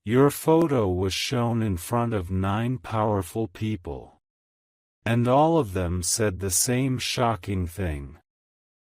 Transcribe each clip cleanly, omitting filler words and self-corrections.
Your photo was shown in front of 9 powerful people. And all of them said the same shocking thing.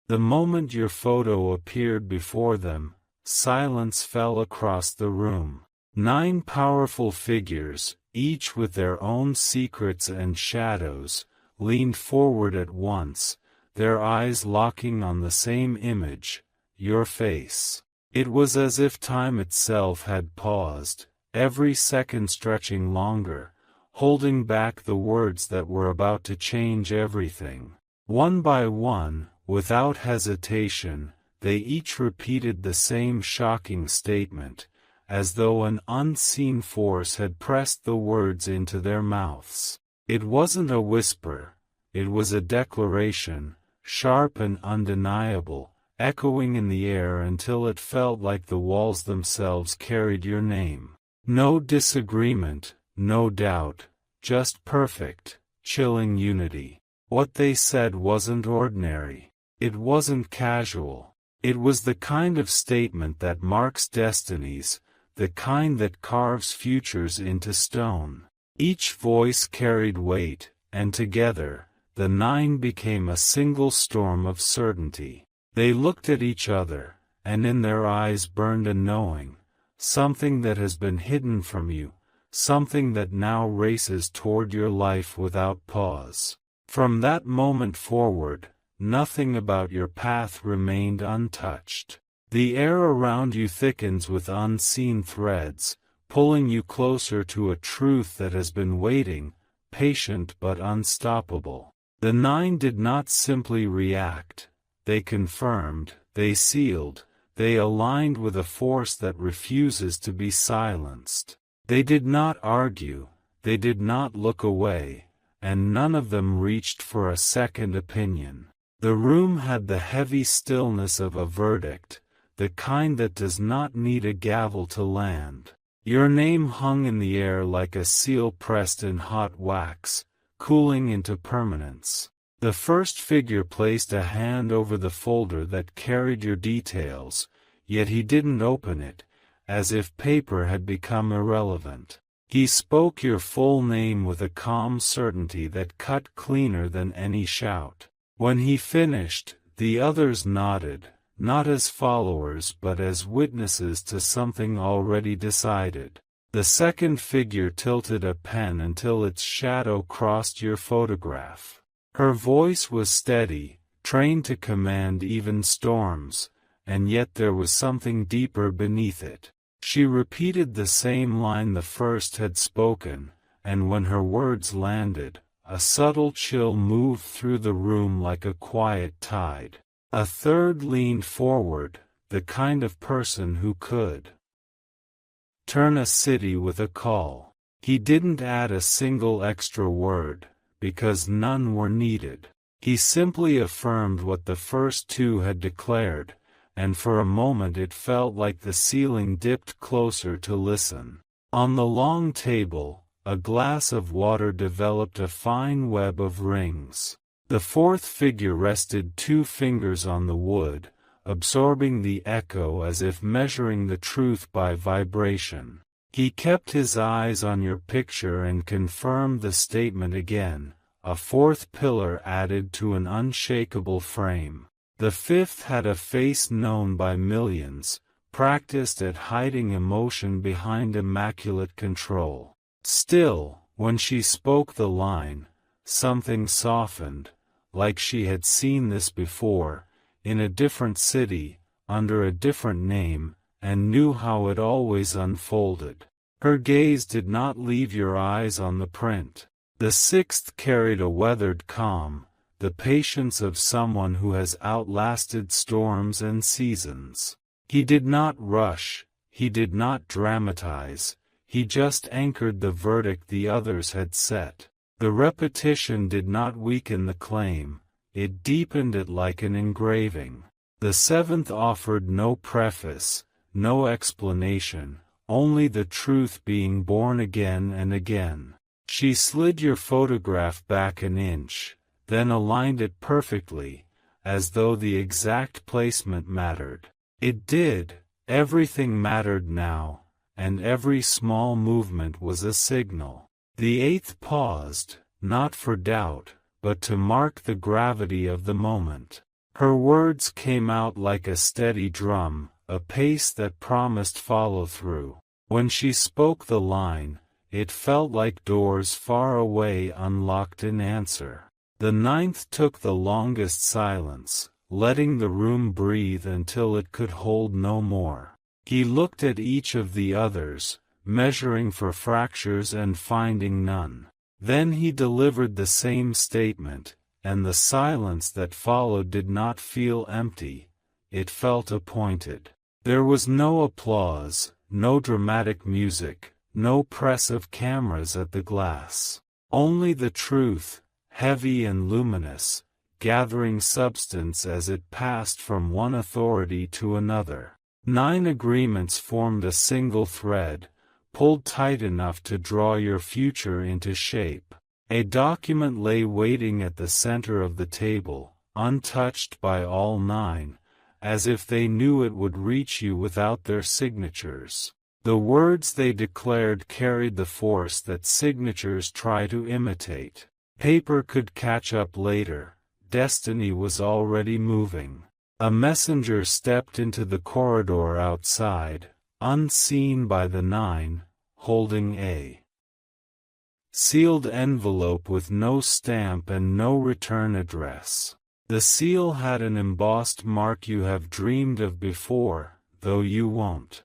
The moment your photo appeared before them, silence fell across the room. 9 powerful figures, each with their own secrets and shadows, leaned forward at once, their eyes locking on the same image, your face. It was as if time itself had paused, every second stretching longer, holding back the words that were about to change everything. One by one, without hesitation, they each repeated the same shocking statement, as though an unseen force had pressed the words into their mouths. It wasn't a whisper, it was a declaration, sharp and undeniable, echoing in the air until it felt like the walls themselves carried your name. No disagreement, no doubt, just perfect, chilling unity. What they said wasn't ordinary. It wasn't casual. It was the kind of statement that marks destinies, the kind that carves futures into stone. Each voice carried weight, and together, the 9 became a single storm of certainty. They looked at each other, and in their eyes burned a knowing, something that has been hidden from you, something that now races toward your life without pause. From that moment forward, nothing about your path remained untouched. The air around you thickens with unseen threads, pulling you closer to a truth that has been waiting, patient but unstoppable. The 9 did not simply react. They confirmed, they sealed, they aligned with a force that refuses to be silenced. They did not argue, they did not look away, and none of them reached for a second opinion. The room had the heavy stillness of a verdict, the kind that does not need a gavel to land. Your name hung in the air like a seal pressed in hot wax, cooling into permanence. The first figure placed a hand over the folder that carried your details, yet he didn't open it, as if paper had become irrelevant. He spoke your full name with a calm certainty that cut cleaner than any shout. When he finished, the others nodded, not as followers but as witnesses to something already decided. The second figure tilted a pen until its shadow crossed your photograph. Her voice was steady, trained to command even storms, and yet there was something deeper beneath it. She repeated the same line the first had spoken, and when her words landed, a subtle chill moved through the room like a quiet tide. A third leaned forward, the kind of person who could turn a city with a call. He didn't add a single extra word, because none were needed. He simply affirmed what the first 2 had declared, and for a moment it felt like the ceiling dipped closer to listen. On the long table, a glass of water developed a fine web of rings. The fourth figure rested 2 fingers on the wood, absorbing the echo as if measuring the truth by vibration. He kept his eyes on your picture and confirmed the statement again, a fourth pillar added to an unshakable frame. The fifth had a face known by millions, practiced at hiding emotion behind immaculate control. Still, when she spoke the line, something softened, like she had seen this before, in a different city, under a different name, and knew how it always unfolded. Her gaze did not leave your eyes on the print. The sixth carried a weathered calm, the patience of someone who has outlasted storms and seasons. He did not rush, he did not dramatize, he just anchored the verdict the others had set. The repetition did not weaken the claim, it deepened it like an engraving. The seventh offered no preface, no explanation, only the truth being born again and again. She slid your photograph back an inch, then aligned it perfectly, as though the exact placement mattered. It did, everything mattered now, and every small movement was a signal. The eighth paused, not for doubt, but to mark the gravity of the moment. Her words came out like a steady drum, a pace that promised follow-through. When she spoke the line, it felt like doors far away unlocked in answer. The ninth took the longest silence, letting the room breathe until it could hold no more. He looked at each of the others, measuring for fractures and finding none. Then he delivered the same statement, and the silence that followed did not feel empty, it felt appointed. There was no applause, no dramatic music, no press of cameras at the glass. Only the truth, heavy and luminous, gathering substance as it passed from one authority to another. 9 agreements formed a single thread, pulled tight enough to draw your future into shape. A document lay waiting at the center of the table, untouched by all 9, as if they knew it would reach you without their signatures. The words they declared carried the force that signatures try to imitate. Paper could catch up later, destiny was already moving. A messenger stepped into the corridor outside, unseen by the 9, holding a sealed envelope with no stamp and no return address. The seal had an embossed mark you have dreamed of before, though you won't.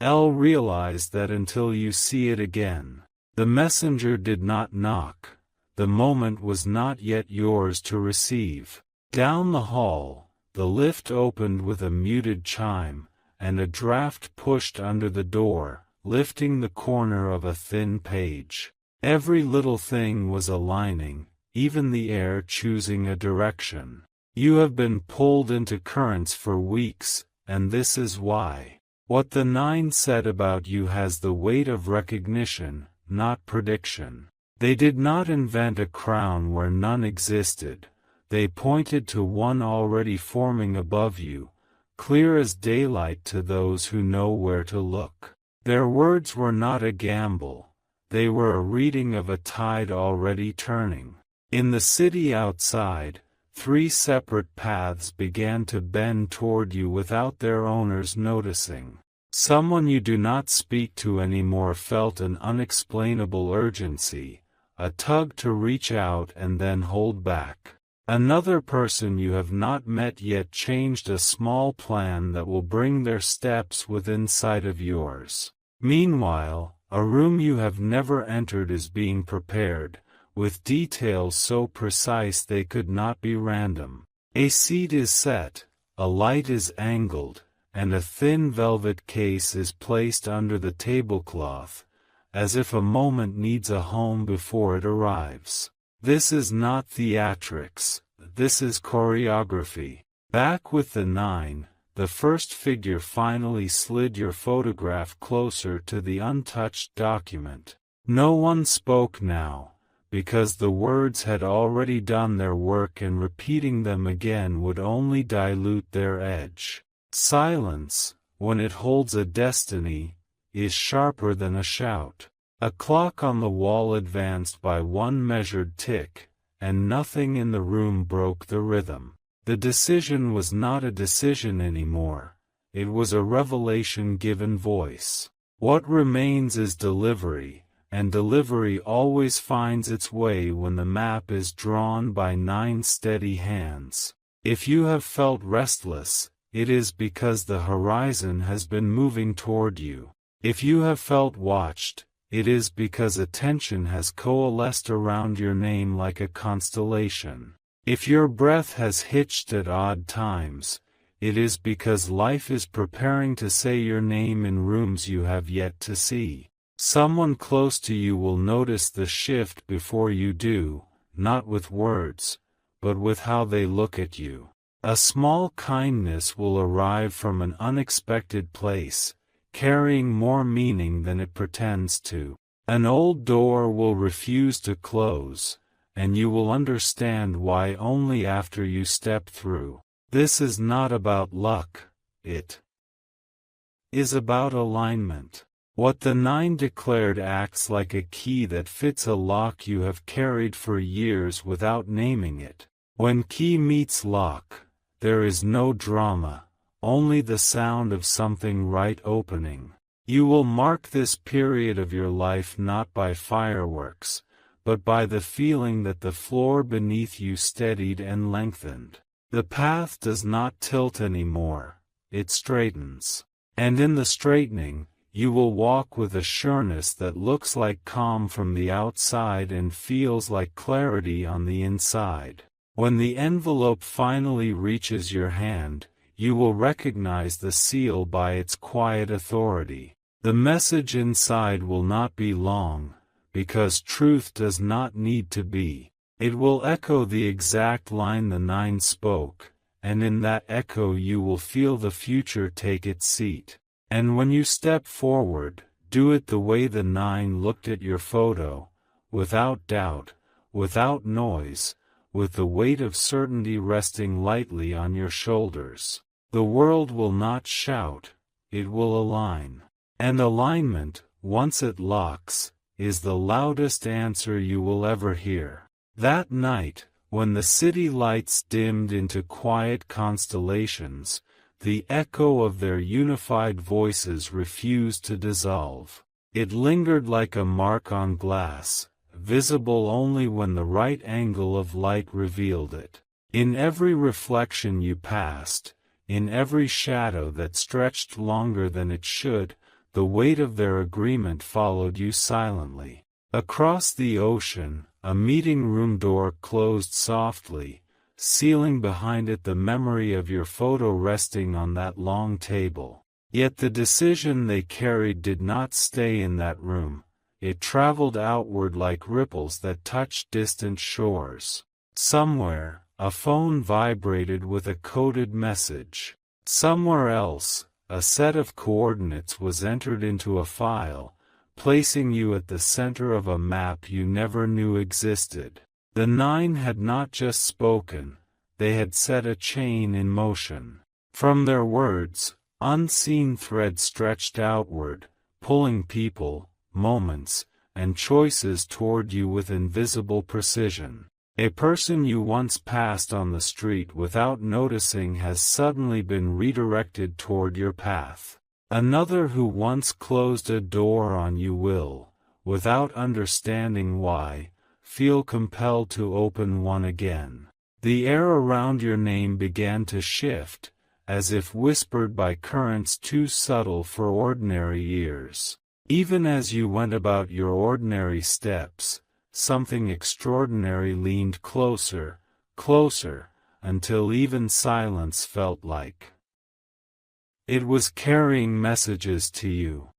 Elle realized that until you see it again. The messenger did not knock. The moment was not yet yours to receive. Down the hall, the lift opened with a muted chime, and a draft pushed under the door, lifting the corner of a thin page. Every little thing was aligning, even the air choosing a direction. You have been pulled into currents for weeks, and this is why. What the 9 said about you has the weight of recognition, not prediction. They did not invent a crown where none existed. They pointed to one already forming above you, clear as daylight to those who know where to look. Their words were not a gamble. They were a reading of a tide already turning. In the city outside, 3 separate paths began to bend toward you without their owners noticing. Someone you do not speak to anymore felt an unexplainable urgency, a tug to reach out and then hold back. Another person you have not met yet changed a small plan that will bring their steps within sight of yours. Meanwhile, a room you have never entered is being prepared, with details so precise they could not be random. A seat is set, a light is angled, and a thin velvet case is placed under the tablecloth, as if a moment needs a home before it arrives. This is not theatrics, this is choreography. Back with the 9, the first figure finally slid your photograph closer to the untouched document. No one spoke now, because the words had already done their work and repeating them again would only dilute their edge. Silence, when it holds a destiny, is sharper than a shout. A clock on the wall advanced by one measured tick, and nothing in the room broke the rhythm. The decision was not a decision anymore, it was a revelation given voice. What remains is delivery, and delivery always finds its way when the map is drawn by 9 steady hands. If you have felt restless, it is because the horizon has been moving toward you. If you have felt watched, it is because attention has coalesced around your name like a constellation. If your breath has hitched at odd times, it is because life is preparing to say your name in rooms you have yet to see. Someone close to you will notice the shift before you do, not with words, but with how they look at you. A small kindness will arrive from an unexpected place, carrying more meaning than it pretends to. An old door will refuse to close, and you will understand why only after you step through. This is not about luck, It is about alignment. What the 9 declared acts like a key that fits a lock you have carried for years without naming it. When key meets lock, there is no drama, only the sound of something right opening. You will mark this period of your life not by fireworks, but by the feeling that the floor beneath you steadied and lengthened. The path does not tilt anymore, it straightens. And in the straightening, you will walk with a sureness that looks like calm from the outside and feels like clarity on the inside. When the envelope finally reaches your hand, you will recognize the seal by its quiet authority. The message inside will not be long, because truth does not need to be. It will echo the exact line the 9 spoke, and in that echo you will feel the future take its seat. And when you step forward, do it the way the 9 looked at your photo, without doubt, without noise, with the weight of certainty resting lightly on your shoulders. The world will not shout, it will align. And alignment, once it locks, is the loudest answer you will ever hear. That night, when the city lights dimmed into quiet constellations, the echo of their unified voices refused to dissolve. It lingered like a mark on glass, visible only when the right angle of light revealed it. In every reflection you passed, in every shadow that stretched longer than it should, the weight of their agreement followed you silently. Across the ocean, a meeting room door closed softly, sealing behind it the memory of your photo resting on that long table. Yet the decision they carried did not stay in that room. It traveled outward like ripples that touched distant shores. Somewhere, a phone vibrated with a coded message. Somewhere else, a set of coordinates was entered into a file, placing you at the center of a map you never knew existed. The 9 had not just spoken, they had set a chain in motion. From their words, unseen threads stretched outward, pulling people, moments, and choices toward you with invisible precision. A person you once passed on the street without noticing has suddenly been redirected toward your path. Another who once closed a door on you will, without understanding why, feel compelled to open one again. The air around your name began to shift, as if whispered by currents too subtle for ordinary ears. Even as you went about your ordinary steps, something extraordinary leaned closer, closer, until even silence felt like it was carrying messages to you.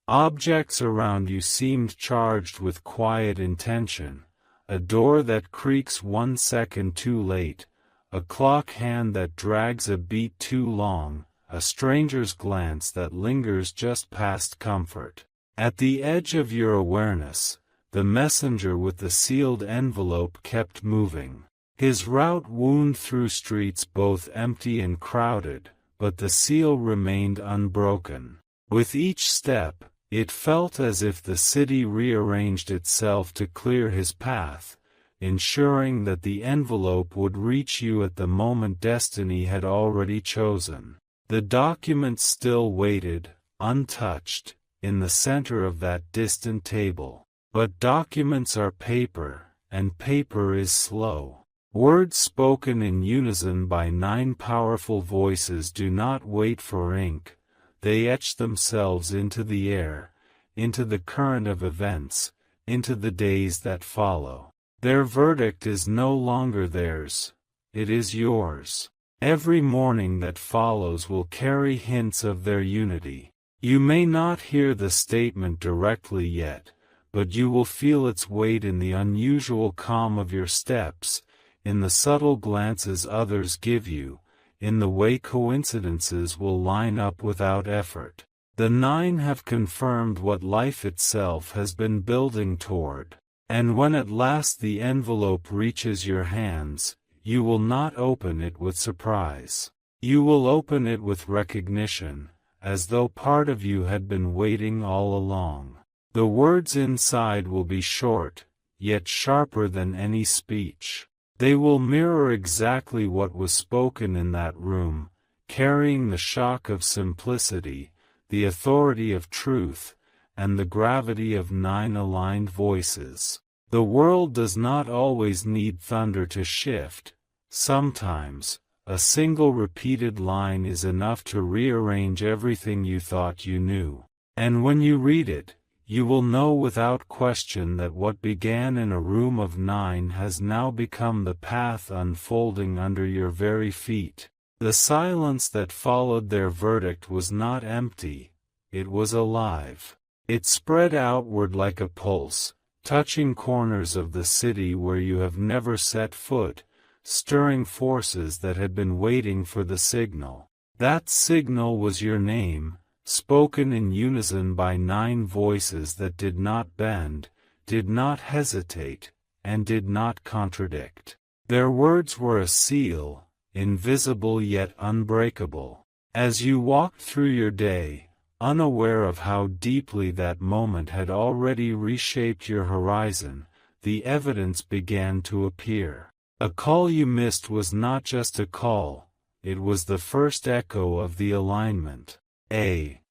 Objects around you seemed charged with quiet intention, a door that creaks 1 second too late, a clock hand that drags a beat too long, a stranger's glance that lingers just past comfort. At the edge of your awareness, the messenger with the sealed envelope kept moving. His route wound through streets both empty and crowded, but the seal remained unbroken. With each step, it felt as if the city rearranged itself to clear his path, ensuring that the envelope would reach you at the moment destiny had already chosen. The document still waited, untouched, in the center of that distant table. But documents are paper, and paper is slow. Words spoken in unison by 9 powerful voices do not wait for ink. They etch themselves into the air, into the current of events, into the days that follow. Their verdict is no longer theirs, it is yours. Every morning that follows will carry hints of their unity. You may not hear the statement directly yet, but you will feel its weight in the unusual calm of your steps, in the subtle glances others give you, in the way coincidences will line up without effort. The 9 have confirmed what life itself has been building toward. And when at last the envelope reaches your hands, you will not open it with surprise. You will open it with recognition, as though part of you had been waiting all along. The words inside will be short, yet sharper than any speech. They will mirror exactly what was spoken in that room, carrying the shock of simplicity, the authority of truth, and the gravity of 9 aligned voices. The world does not always need thunder to shift. Sometimes, a single repeated line is enough to rearrange everything you thought you knew. And when you read it, you will know without question that what began in a room of 9 has now become the path unfolding under your very feet. The silence that followed their verdict was not empty, it was alive. It spread outward like a pulse, touching corners of the city where you have never set foot, stirring forces that had been waiting for the signal. That signal was your name, spoken in unison by 9 voices that did not bend, did not hesitate, and did not contradict. Their words were a seal, invisible yet unbreakable. As you walked through your day, unaware of how deeply that moment had already reshaped your horizon, the evidence began to appear. A call you missed was not just a call, it was the first echo of the alignment. A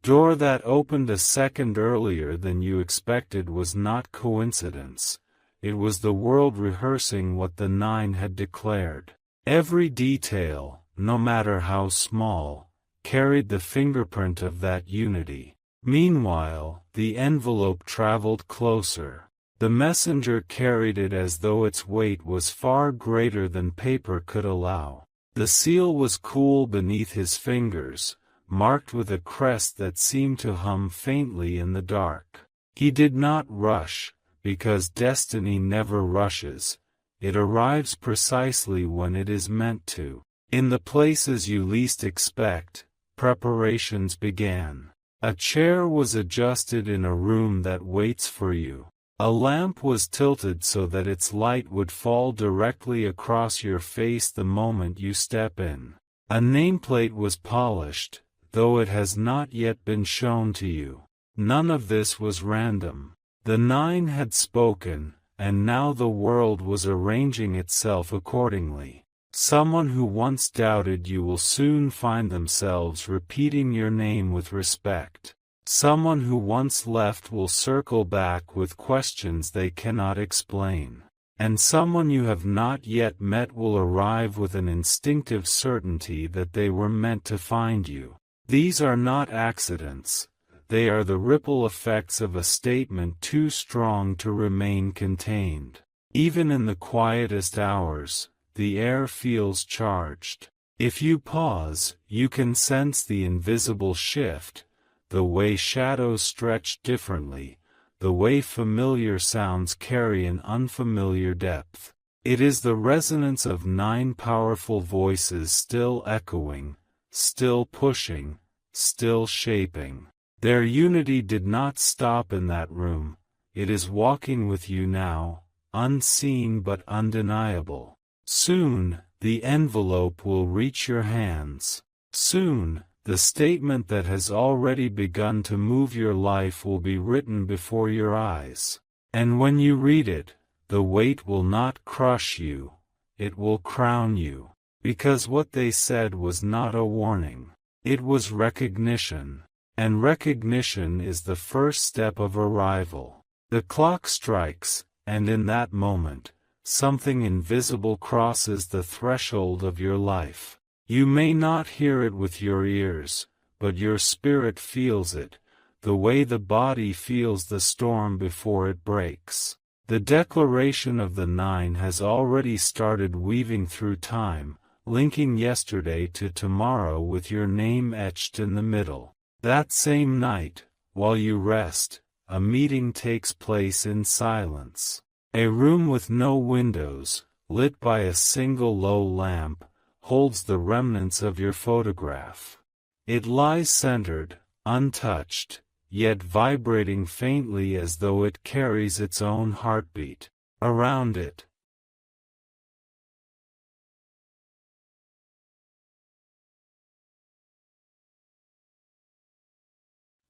door that opened a second earlier than you expected was not coincidence, it was the world rehearsing what the 9 had declared. Every detail, no matter how small, carried the fingerprint of that unity. Meanwhile, the envelope traveled closer. The messenger carried it as though its weight was far greater than paper could allow. The seal was cool beneath his fingers, marked with a crest that seemed to hum faintly in the dark. He did not rush, because destiny never rushes. It arrives precisely when it is meant to. In the places you least expect, preparations began. A chair was adjusted in a room that waits for you. A lamp was tilted so that its light would fall directly across your face the moment you step in. A nameplate was polished, though it has not yet been shown to you. None of this was random. The 9 had spoken, and now the world was arranging itself accordingly. Someone who once doubted you will soon find themselves repeating your name with respect. Someone who once left will circle back with questions they cannot explain. And someone you have not yet met will arrive with an instinctive certainty that they were meant to find you. These are not accidents. They are the ripple effects of a statement too strong to remain contained. Even in the quietest hours, the air feels charged. If you pause, you can sense the invisible shift, the way shadows stretch differently, the way familiar sounds carry an unfamiliar depth. It is the resonance of 9 powerful voices still echoing, still pushing, still shaping. Their unity did not stop in that room, it is walking with you now, unseen but undeniable. Soon, the envelope will reach your hands. Soon, the statement that has already begun to move your life will be written before your eyes. And when you read it, the weight will not crush you, it will crown you. Because what they said was not a warning. It was recognition. And recognition is the first step of arrival. The clock strikes, and in that moment, something invisible crosses the threshold of your life. You may not hear it with your ears, but your spirit feels it, the way the body feels the storm before it breaks. The declaration of the 9 has already started weaving through time, linking yesterday to tomorrow with your name etched in the middle. That same night, while you rest, a meeting takes place in silence. A room with no windows, lit by a single low lamp, holds the remnants of your photograph. It lies centered, untouched, yet vibrating faintly as though it carries its own heartbeat. Around it,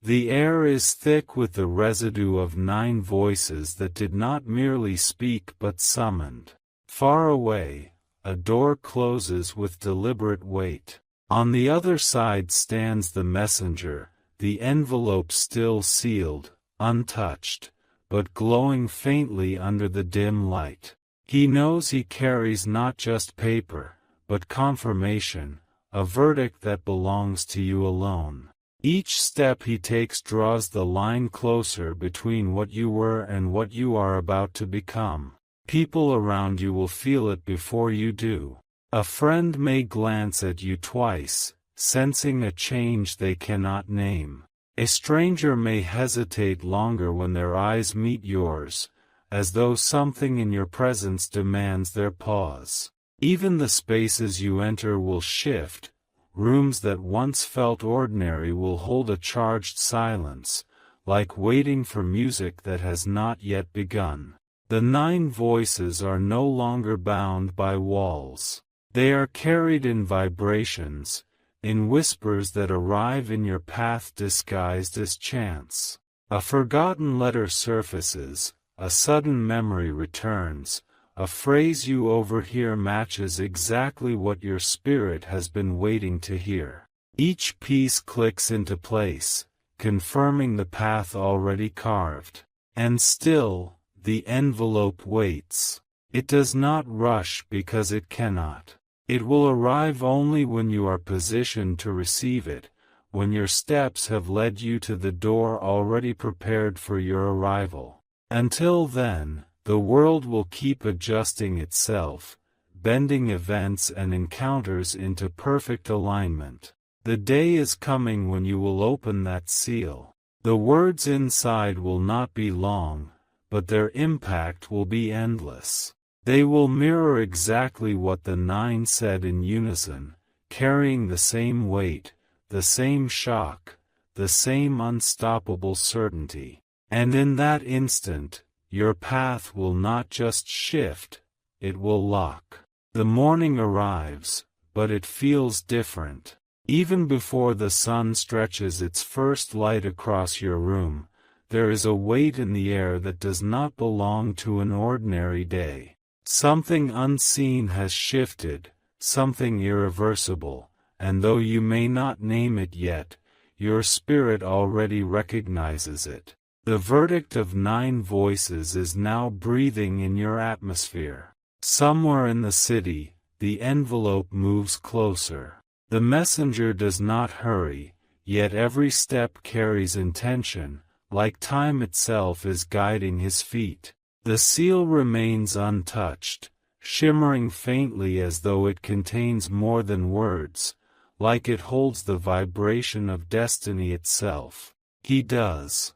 The air is thick with the residue of 9 voices that did not merely speak but summoned. Far away, a door closes with deliberate weight. On the other side stands the messenger, the envelope still sealed, untouched, but glowing faintly under the dim light. He knows he carries not just paper, but confirmation, a verdict that belongs to you alone. Each step he takes draws the line closer between what you were and what you are about to become. People around you will feel it before you do. A friend may glance at you twice, sensing a change they cannot name. A stranger may hesitate longer when their eyes meet yours, as though something in your presence demands their pause. Even the spaces you enter will shift. Rooms that once felt ordinary will hold a charged silence, like waiting for music that has not yet begun. The 9 voices are no longer bound by walls. They are carried in vibrations, in whispers that arrive in your path disguised as chance. A forgotten letter surfaces, a sudden memory returns. A phrase you overhear matches exactly what your spirit has been waiting to hear. Each piece clicks into place, confirming the path already carved. And still, the envelope waits. It does not rush because it cannot. It will arrive only when you are positioned to receive it, when your steps have led you to the door already prepared for your arrival. Until then, the world will keep adjusting itself, bending events and encounters into perfect alignment. The day is coming when you will open that seal. The words inside will not be long, but their impact will be endless. They will mirror exactly what the 9 said in unison, carrying the same weight, the same shock, the same unstoppable certainty. And in that instant, your path will not just shift, it will lock. The morning arrives, but it feels different. Even before the sun stretches its first light across your room, there is a weight in the air that does not belong to an ordinary day. Something unseen has shifted, something irreversible, and though you may not name it yet, your spirit already recognizes it. The verdict of 9 voices is now breathing in your atmosphere. Somewhere in the city, the envelope moves closer. The messenger does not hurry, yet every step carries intention, like time itself is guiding his feet. The seal remains untouched, shimmering faintly as though it contains more than words, like it holds the vibration of destiny itself. He does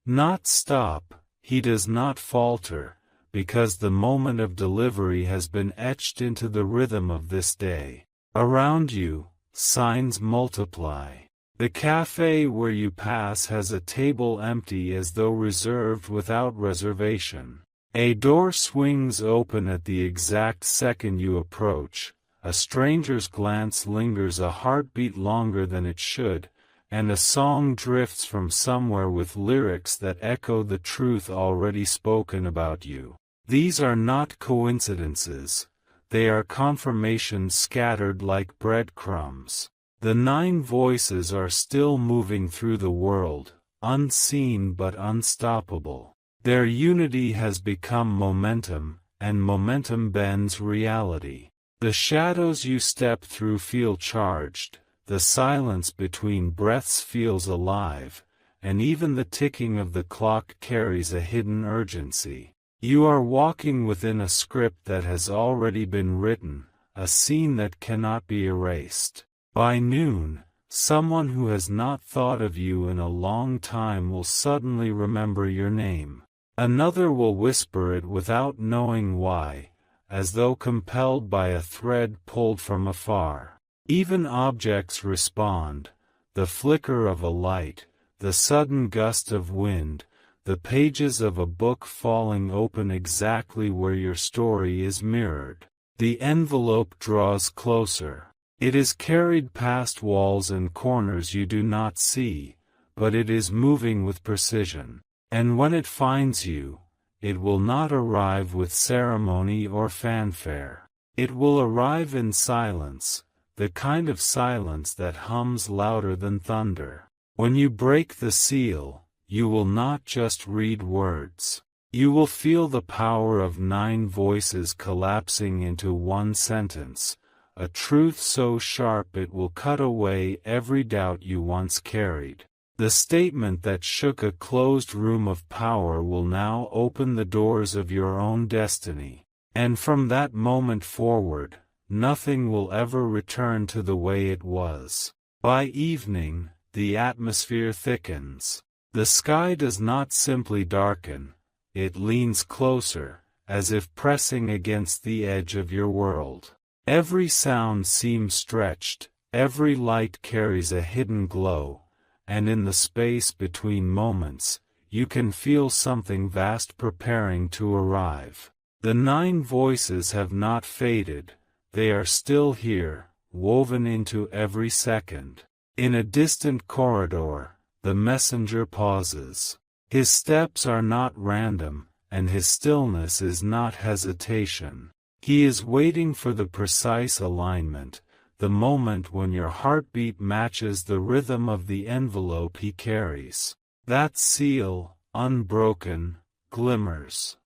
not stop, he does not falter, because the moment of delivery has been etched into the rhythm of this day. Around you, signs multiply. The cafe where you pass has a table empty as though reserved without reservation. A door swings open at the exact second you approach, a stranger's glance lingers a heartbeat longer than it should, and a song drifts from somewhere with lyrics that echo the truth already spoken about you. These are not coincidences, they are confirmations scattered like breadcrumbs. The 9 voices are still moving through the world, unseen but unstoppable. Their unity has become momentum, and momentum bends reality. The shadows you step through feel charged, the silence between breaths feels alive, and even the ticking of the clock carries a hidden urgency. You are walking within a script that has already been written, a scene that cannot be erased. By noon, someone who has not thought of you in a long time will suddenly remember your name. Another will whisper it without knowing why, as though compelled by a thread pulled from afar. Even objects respond, the flicker of a light, the sudden gust of wind, the pages of a book falling open exactly where your story is mirrored. The envelope draws closer. It is carried past walls and corners you do not see, but it is moving with precision. And when it finds you, it will not arrive with ceremony or fanfare. It will arrive in silence, the kind of silence that hums louder than thunder. When you break the seal, you will not just read words. You will feel the power of 9 voices collapsing into one sentence, a truth so sharp it will cut away every doubt you once carried. The statement that shook a closed room of power will now open the doors of your own destiny. And from that moment forward, nothing will ever return to the way it was. By evening, the atmosphere thickens. The sky does not simply darken, it leans closer, as if pressing against the edge of your world. Every sound seems stretched, every light carries a hidden glow, and in the space between moments, you can feel something vast preparing to arrive. The 9 voices have not faded, they are still here, woven into every second. In a distant corridor, the messenger pauses. His steps are not random, and his stillness is not hesitation. He is waiting for the precise alignment, the moment when your heartbeat matches the rhythm of the envelope he carries. That seal, unbroken, glimmers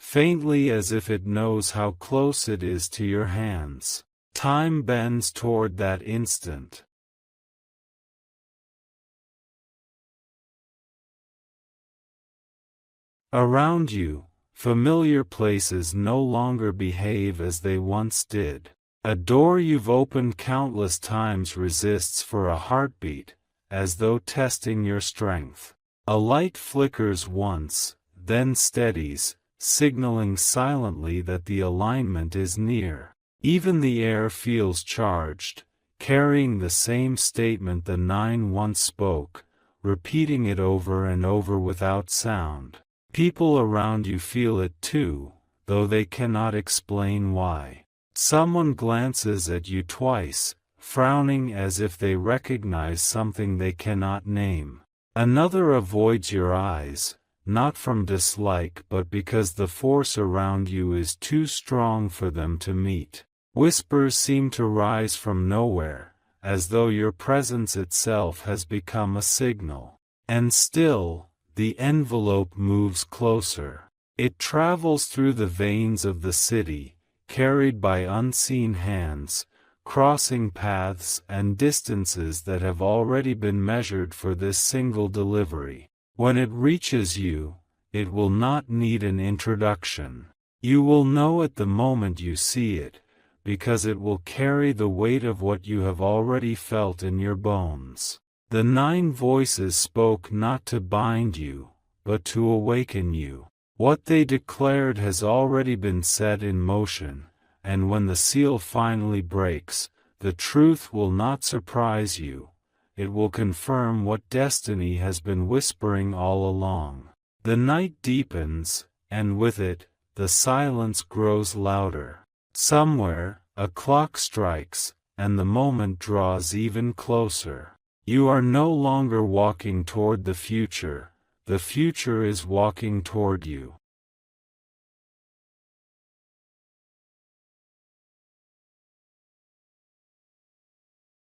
faintly as if it knows how close it is to your hands. Time bends toward that instant. Around you, familiar places no longer behave as they once did. A door you've opened countless times resists for a heartbeat, as though testing your strength. A light flickers once, then steadies, signaling silently that the alignment is near. Even the air feels charged, carrying the same statement the 9 once spoke, repeating it over and over without sound. People around you feel it too, though they cannot explain why. Someone glances at you twice, frowning as if they recognize something they cannot name. Another avoids your eyes, not from dislike but because the force around you is too strong for them to meet. Whispers seem to rise from nowhere, as though your presence itself has become a signal. And still, the envelope moves closer. It travels through the veins of the city, carried by unseen hands, crossing paths and distances that have already been measured for this single delivery. When it reaches you, it will not need an introduction. You will know at the moment you see it, because it will carry the weight of what you have already felt in your bones. The 9 voices spoke not to bind you, but to awaken you. What they declared has already been set in motion, and when the seal finally breaks, the truth will not surprise you. It will confirm what destiny has been whispering all along. The night deepens, and with it, the silence grows louder. Somewhere, a clock strikes, and the moment draws even closer. You are no longer walking toward the future is walking toward you.